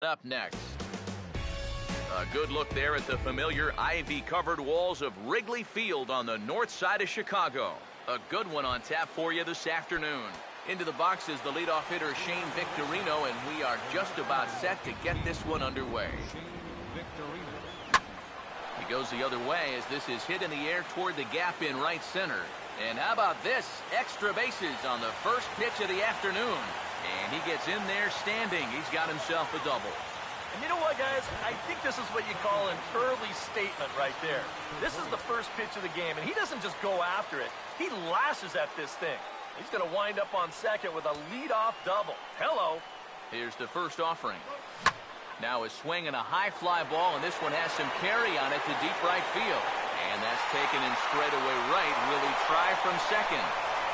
Up next, a good look there at the familiar ivy-covered walls of Wrigley Field on the north side of Chicago. A good one on tap for you this afternoon. Into the box is the leadoff hitter Shane Victorino, and we are just about set to get this one underway. He goes the other way as this is hit in the air toward the gap in right center. And how about this? Extra bases on the first pitch of the afternoon. And he gets in there standing. He's got himself a double. And you know what, guys? I think this is what you call an early statement right there. This is the first pitch of the game, and he doesn't just go after it. He lashes at this thing. He's going to wind up on second with a leadoff double. Hello. Here's the first offering. Now a swing and a high fly ball, and this one has some carry on it to deep right field. And that's taken in straightaway right. Will he try from second?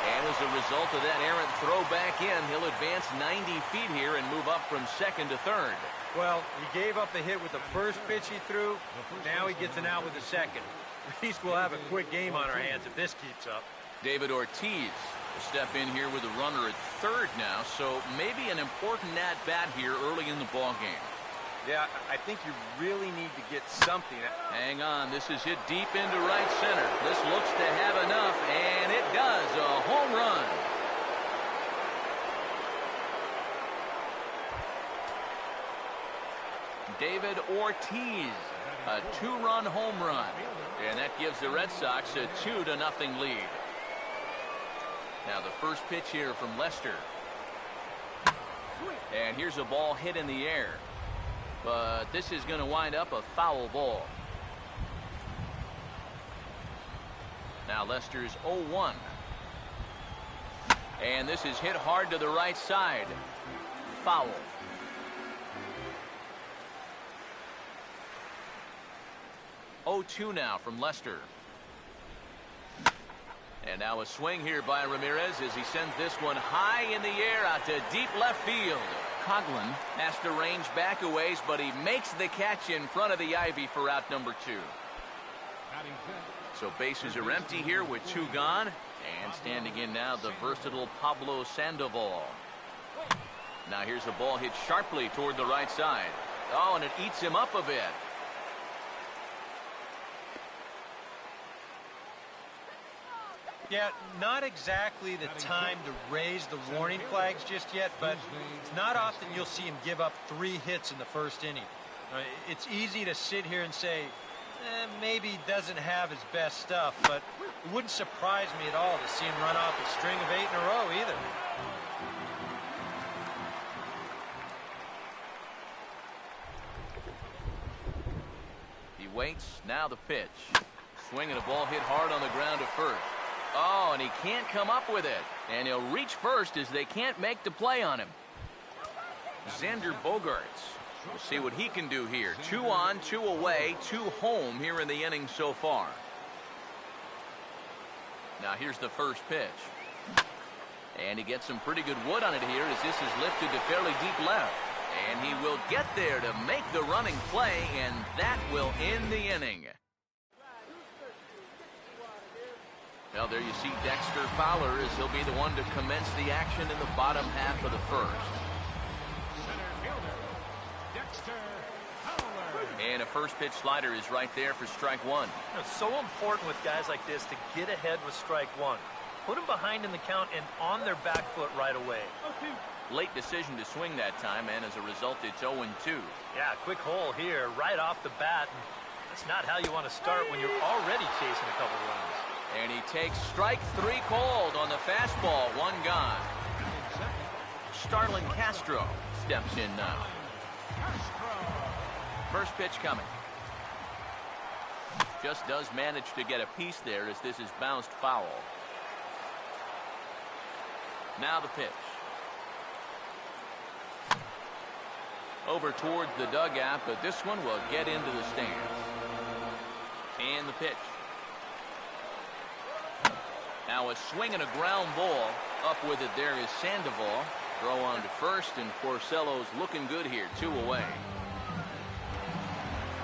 And as a result of that errant throw back in, he'll advance 90 feet here and move up from second to third. Well, he gave up the hit with the first pitch he threw. Now he gets an out with the second. At least we'll have a quick game on our hands if this keeps up. David Ortiz will step in here with a runner at third now, so maybe an important at-bat here early in the ballgame. Yeah, I think you really need to get something. Hang on, this is hit deep into right center. This looks to have enough, and it does. A home run. David Ortiz, a two-run home run. And that gives the Red Sox a 2-0 lead. Now the first pitch here from Lester. And here's a ball hit in the air. But this is going to wind up a foul ball. Now Lester's 0-1. And this is hit hard to the right side. Foul. Oh, 2 now from Lester. And now a swing here by Ramirez as he sends this one high in the air out to deep left field. Coughlin has to range back a ways, but he makes the catch in front of the ivy for out number 2. So bases are empty here with 2 gone. And standing in now, the versatile Pablo Sandoval. Now here's a ball hit sharply toward the right side. Oh, and it eats him up a bit. Yeah, not exactly the time to raise the warning flags just yet, but it's not often you'll see him give up 3 hits in the first inning. It's easy to sit here and say, maybe he doesn't have his best stuff, but it wouldn't surprise me at all to see him run off a string of 8 in a row either. He waits, now the pitch. Swinging a ball hit hard on the ground to first. Oh, and he can't come up with it. And he'll reach first as they can't make the play on him. Xander Bogaerts. We'll see what he can do here. 2 on, 2 away, 2 home here in the inning so far. Now here's the first pitch. And he gets some pretty good wood on it here as this is lifted to fairly deep left. And he will get there to make the running play, and that will end the inning. Well, there you see Dexter Fowler as he'll be the one to commence the action in the bottom half of the first. And a first pitch slider is right there for strike 1. It's so important with guys like this to get ahead with strike 1. Put them behind in the count and on their back foot right away. Late decision to swing that time, and as a result, it's 0-2. Yeah, quick hole here right off the bat. That's not how you want to start when you're already chasing a couple runs. And he takes strike 3 called on the fastball. 1 gone. Starlin Castro steps in now. First pitch coming. Just does manage to get a piece there as this is bounced foul. Now the pitch. Over towards the dugout, but this one will get into the stands. And the pitch. Now a swing and a ground ball. Up with it there is Sandoval. Throw on to first, and Porcello's looking good here. 2 away.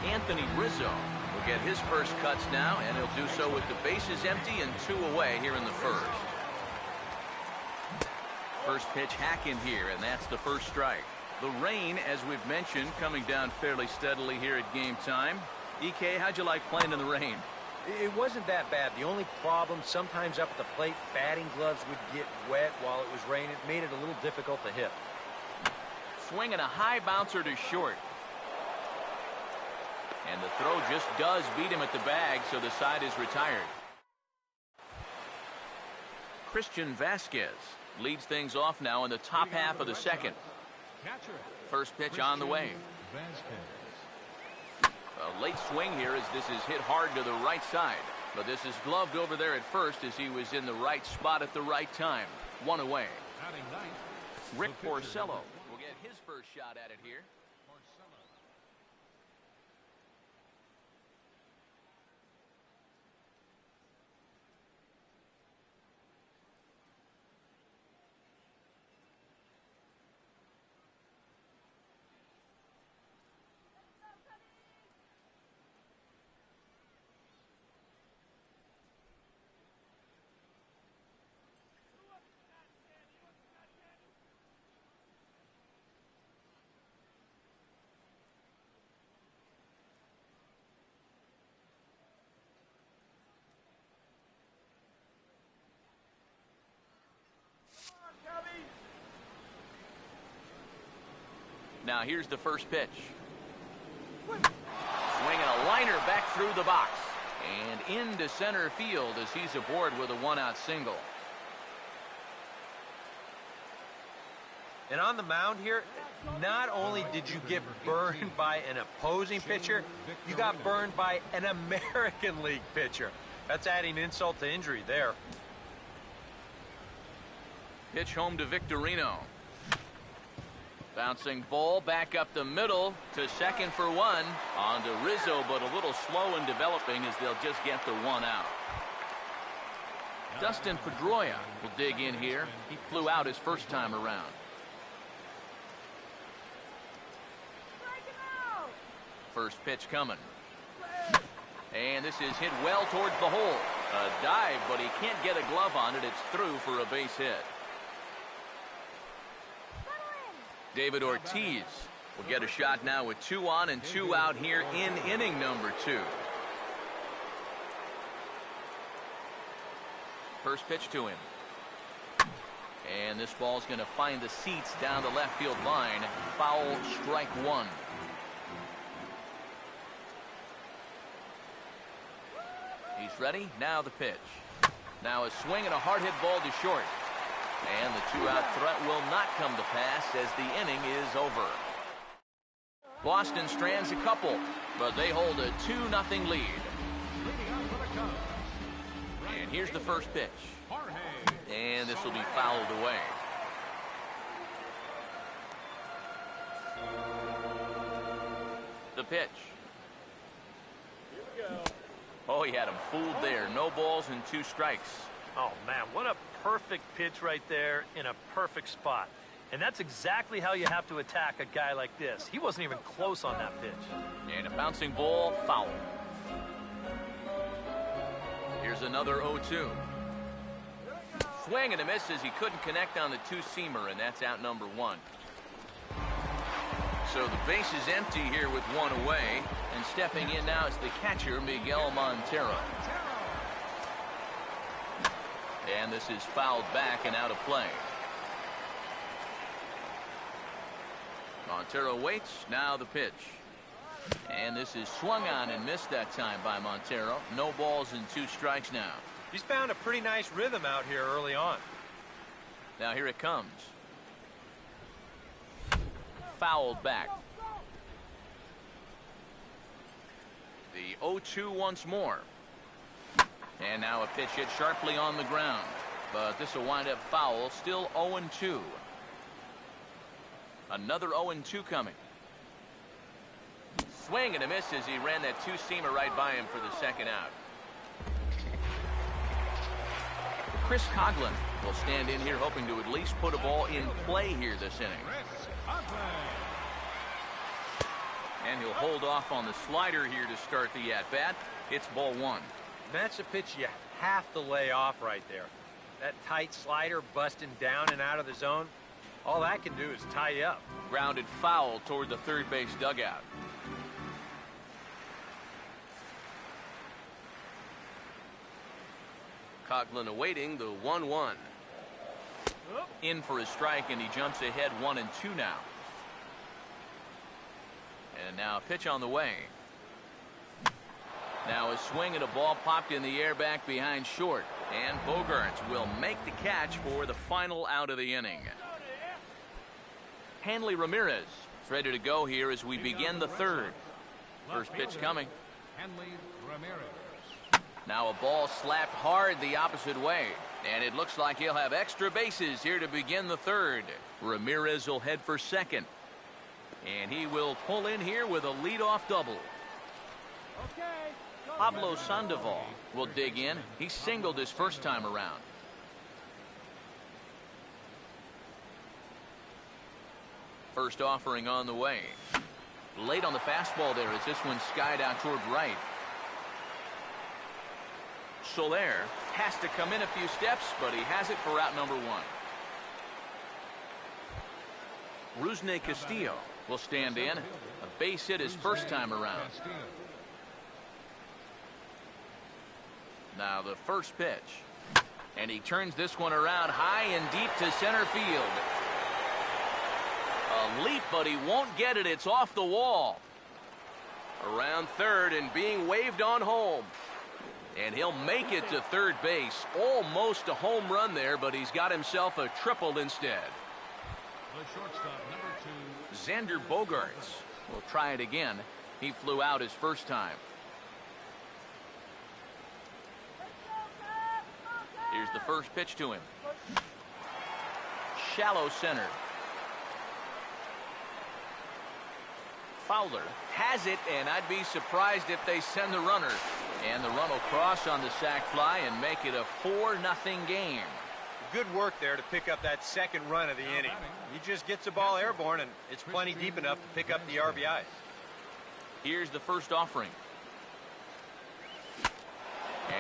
Anthony Rizzo will get his first cuts now, and he'll do so with the bases empty and 2 away here in the first. First pitch hack in here, and that's the first strike. The rain, as we've mentioned, coming down fairly steadily here at game time. EK, how'd you like playing in the rain? It wasn't that bad. The only problem, sometimes up at the plate, batting gloves would get wet while it was raining. It made it a little difficult to hit. Swinging a high bouncer to short. And the throw just does beat him at the bag, so the side is retired. Christian Vasquez leads things off now in the top half of the second. First pitch on the way. A late swing here as this is hit hard to the right side. But this is gloved over there at first as he was in the right spot at the right time. One away. Rick Porcello will get his first shot at it here. Now here's the first pitch. Swinging a liner back through the box. And into center field as he's aboard with a one-out single. And on the mound here, not only did you get burned by an opposing pitcher, you got burned by an American League pitcher. That's adding insult to injury there. Pitch home to Victorino. Bouncing ball back up the middle to second for one. On to Rizzo, but a little slow in developing as they'll just get the one out. Dustin Pedroia will dig in here. He flew out his first time around. First pitch coming. And this is hit well towards the hole. A dive, but he can't get a glove on it. It's through for a base hit. David Ortiz will get a shot now with 2 on and 2 out here in inning number 2. First pitch to him. And this ball's going to find the seats down the left field line. Foul, strike 1. He's ready. Now the pitch. Now a swing and a hard hit ball to short. And the 2-out threat will not come to pass as the inning is over. Boston strands a couple, but they hold a 2-0 lead. And here's the first pitch. And this will be fouled away. The pitch. Oh, he had him fooled there. No balls and 2 strikes. Oh, man, what a perfect pitch right there in a perfect spot. And that's exactly how you have to attack a guy like this. He wasn't even close on that pitch. And a bouncing ball, foul. Here's another 0-2. Swing and a miss as he couldn't connect on the 2-seamer, and that's out number 1. So the base is empty here with 1 away, and stepping in now is the catcher, Miguel Montero. And this is fouled back and out of play. Montero waits. Now the pitch. And this is swung on and missed that time by Montero. No balls and 2 strikes now. He's found a pretty nice rhythm out here early on. Now here it comes. Fouled back. The 0-2 once more. And now a pitch hit sharply on the ground. But this will wind up foul. Still 0-2. Another 0-2 coming. Swing and a miss as he ran that 2-seamer right by him for the second out. Chris Coughlin will stand in here hoping to at least put a ball in play here this inning. And he'll hold off on the slider here to start the at-bat. It's ball 1. That's a pitch you have to lay off right there. That tight slider busting down and out of the zone. All that can do is tie you up. Grounded foul toward the third base dugout. Coughlin awaiting the 1-1. In for a strike, and he jumps ahead 1-2 now. And now a pitch on the way. Now a swing and a ball popped in the air back behind short. And Bogaerts will make the catch for the final out of the inning. Hanley Ramirez is ready to go here as we begin the third. First pitch coming. Hanley Ramirez. Now a ball slapped hard the opposite way. And it looks like he'll have extra bases here to begin the third. Ramirez will head for second. And he will pull in here with a leadoff double. Pablo Sandoval will dig in. He singled his first time around. First offering on the way. Late on the fastball there as this one skied out toward right. Soler has to come in a few steps, but he has it for out number one. Rusney Castillo will stand in. A base hit his first time around. Now the first pitch. And he turns this one around high and deep to center field. A leap, but he won't get it. It's off the wall. Around third and being waved on home. And he'll make it to third base. Almost a home run there, but he's got himself a triple instead. The shortstop, number 2. Xander Bogaerts will try it again. He flew out his first time. Here's the first pitch to him. Shallow center. Fowler has it, and I'd be surprised if they send the runner. And the run will cross on the sac fly and make it a 4-0 game. Good work there to pick up that second run of the inning. He just gets the ball airborne, and it's plenty deep enough to pick up the RBIs. Here's the first offering.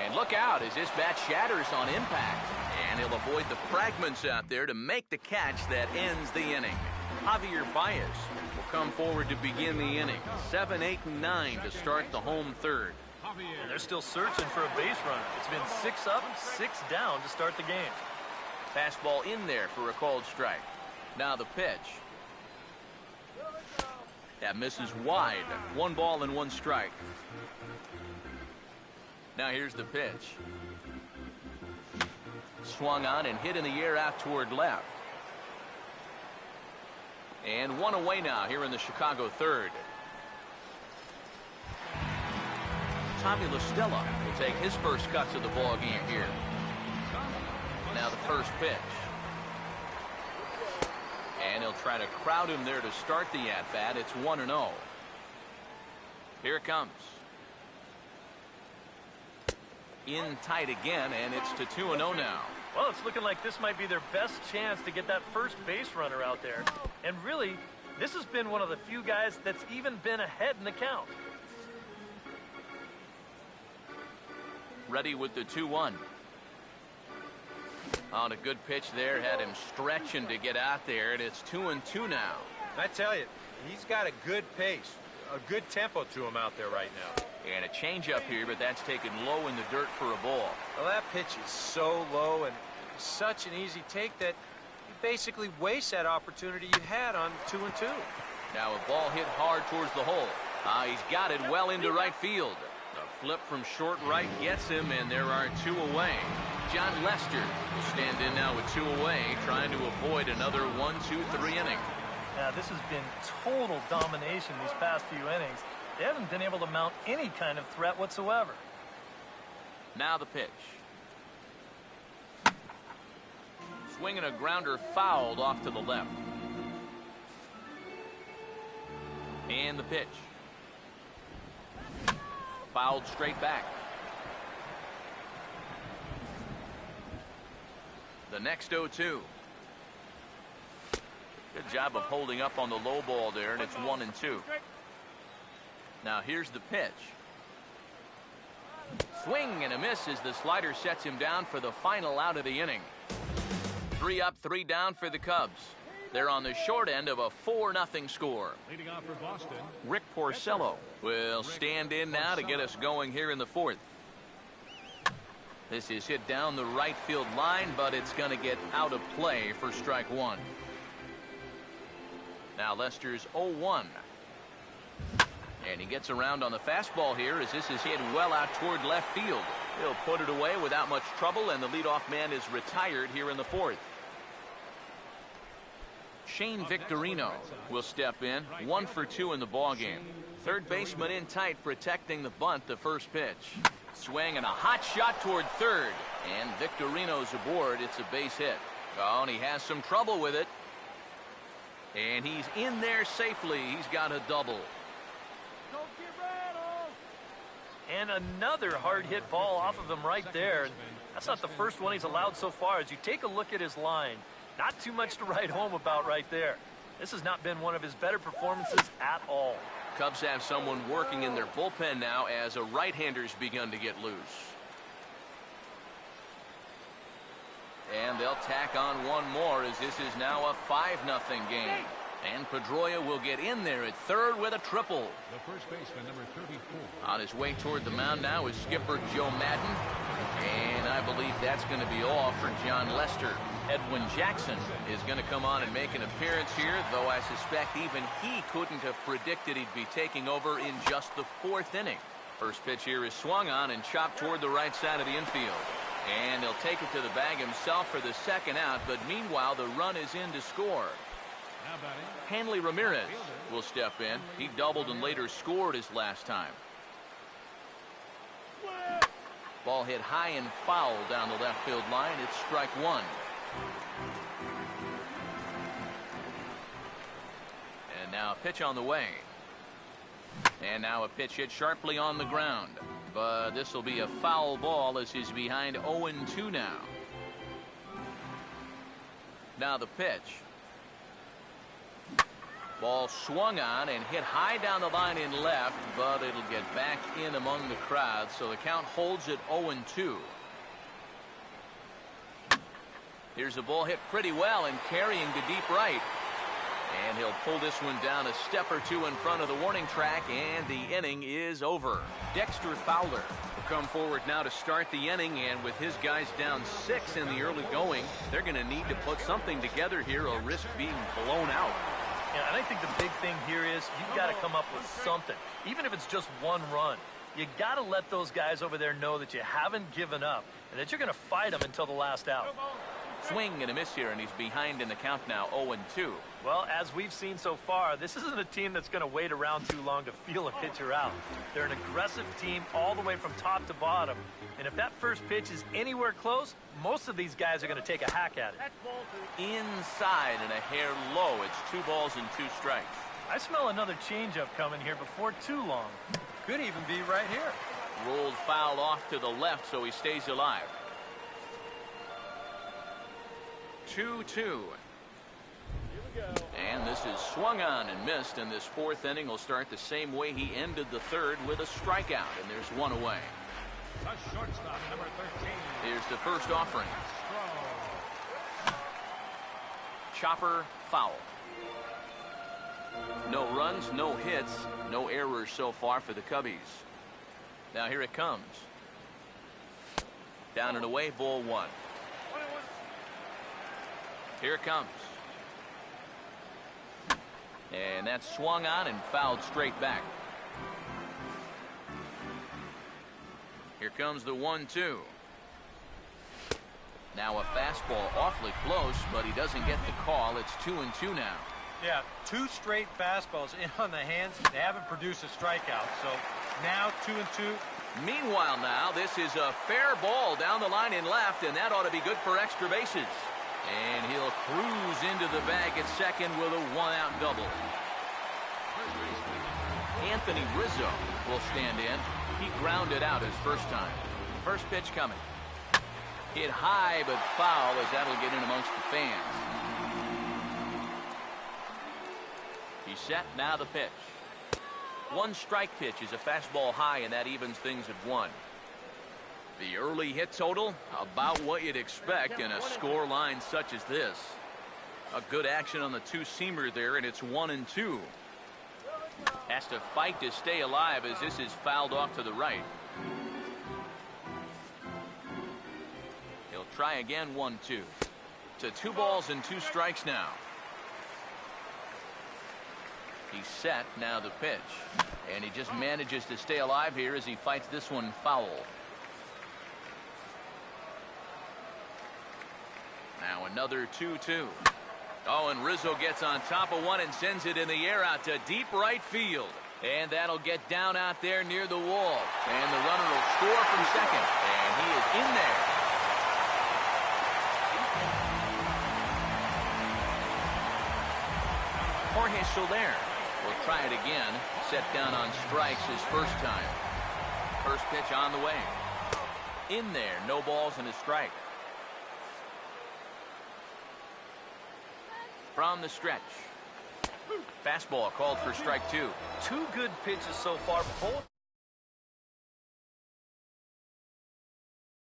And look out as this bat shatters on impact. And he'll avoid the fragments out there to make the catch that ends the inning. Javier Baez will come forward to begin the inning. 7, 8, and 9 to start the home third. And they're still searching for a base runner. It's been 6 up, 6 down to start the game. Fastball in there for a called strike. Now the pitch. That misses wide. 1 ball and 1 strike. Now here's the pitch. Swung on and hit in the air out toward left. And 1 away now here in the Chicago third. Tommy La Stella will take his first cuts of the ball game here. Now the first pitch. And he'll try to crowd him there to start the at-bat. It's 1-0. Here it comes. In tight again, and it's to 2-0 now. Well, it's looking like this might be their best chance to get that first base runner out there. And really, this has been one of the few guys that's even been ahead in the count. Ready with the 2-1. On a good pitch there, had him stretching to get out there, and it's 2-2 now. I tell you, he's got a good pace, a good tempo to him out there right now. And a changeup here, but that's taken low in the dirt for a ball. Well, that pitch is so low and such an easy take that you basically waste that opportunity you had on 2-2. Now a ball hit hard towards the hole. He's got it well into right field. A flip from short right gets him, and there are 2 away. John Lester will stand in now with 2 away, trying to avoid another 1-2-3 inning. Now, this has been total domination these past few innings. They haven't been able to mount any kind of threat whatsoever. Now the pitch. Swinging a grounder fouled off to the left. And the pitch. Fouled straight back. The next 0-2. Good job of holding up on the low ball there, and it's 1-2. Now here's the pitch. Swing and a miss as the slider sets him down for the final out of the inning. 3 up, 3 down for the Cubs. They're on the short end of a 4-0 score. Leading off for Boston. Rick Porcello will stand in now to get us going here in the 4th. This is hit down the right field line, but it's going to get out of play for strike 1. Now Lester's 0-1. And he gets around on the fastball here as this is hit well out toward left field. He'll put it away without much trouble, and the leadoff man is retired here in the 4th. Shane Victorino will step in, 1 for 2 in the ballgame. Third baseman in tight, protecting the bunt, the first pitch. Swing and a hot shot toward third. And Victorino's aboard. It's a base hit. Oh, and he has some trouble with it. And he's in there safely. He's got a double. And another hard hit ball off of him right there. That's not the first one he's allowed so far. As you take a look at his line, not too much to write home about right there. This has not been one of his better performances at all. Cubs have someone working in their bullpen now as a right-hander's begun to get loose. And they'll tack on one more as this is now a 5-0 game. And Pedroia will get in there at third with a triple. The first baseman, number 34. On his way toward the mound now is skipper Joe Madden. And I believe that's going to be all for John Lester. Edwin Jackson is going to come on and make an appearance here, though I suspect even he couldn't have predicted he'd be taking over in just the 4th inning. First pitch here is swung on and chopped toward the right side of the infield. And he'll take it to the bag himself for the second out, but meanwhile the run is in to score. Now batting. Hanley Ramirez will step in. He doubled and later scored his last time. Ball hit high and foul down the left field line. It's strike 1. And now a pitch on the way. And now a pitch hit sharply on the ground. But this will be a foul ball as he's behind 0-2 now. Now the pitch. Ball swung on and hit high down the line in left, but it'll get back in among the crowd, so the count holds at 0-2. Here's a ball hit pretty well and carrying to deep right. And he'll pull this one down a step or two in front of the warning track, and the inning is over. Dexter Fowler will come forward now to start the inning, and with his guys down 6 in the early going, they're going to need to put something together here or risk being blown out. Yeah, and I think the big thing here is you've got to come up with something, even if it's just one run. You got to let those guys over there know that you haven't given up and that you're going to fight them until the last out. Swing and a miss here, and he's behind in the count now, 0-2. Well, as we've seen so far, this isn't a team that's going to wait around too long to feel a pitcher out. They're an aggressive team all the way from top to bottom. And if that first pitch is anywhere close, most of these guys are going to take a hack at it. Inside and a hair low. It's 2 balls and 2 strikes. I smell another changeup coming here before too long. Could even be right here. Rolled foul off to the left, so he stays alive. 2-2. And this is swung on and missed, and this 4th inning will start the same way he ended the 3rd with a strikeout, and there's 1 away. The shortstop, number 13. Here's the first offering. Strong. Chopper foul. No runs, no hits, no errors so far for the Cubbies. Now here it comes. Down and away, ball 1. Here it comes. And that's swung on and fouled straight back. Here comes the 1-2. Now a fastball awfully close, but he doesn't get the call. It's 2-2 now. Yeah, 2 straight fastballs in on the hands. They haven't produced a strikeout, so now 2-2. Meanwhile now, this is a fair ball down the line in left, and that ought to be good for extra bases. And he'll cruise into the bag at second with a 1-out double. Anthony Rizzo will stand in. He grounded out his first time. First pitch coming. Hit high but foul as that'll get in amongst the fans. He's set, now the pitch. 1 strike pitch is a fastball high, and that evens things at 1. The early hit total, about what you'd expect in a score line such as this. A good action on the two-seamer there, and it's 1-2. Has to fight to stay alive as this is fouled off to the right. He'll try again, 1-2. To 2 balls and 2 strikes now. He's set, now the pitch. And he just manages to stay alive here as he fights this one foul. Now another 2-2. Oh, and Rizzo gets on top of one and sends it in the air out to deep right field. And that'll get down out there near the wall. And the runner will score from second. And he is in there. Jorge Soler will try it again. Set down on strikes his first time. First pitch on the way. In there, no balls and a strike. From the stretch. Fastball called for strike 2. 2 good pitches so far. Both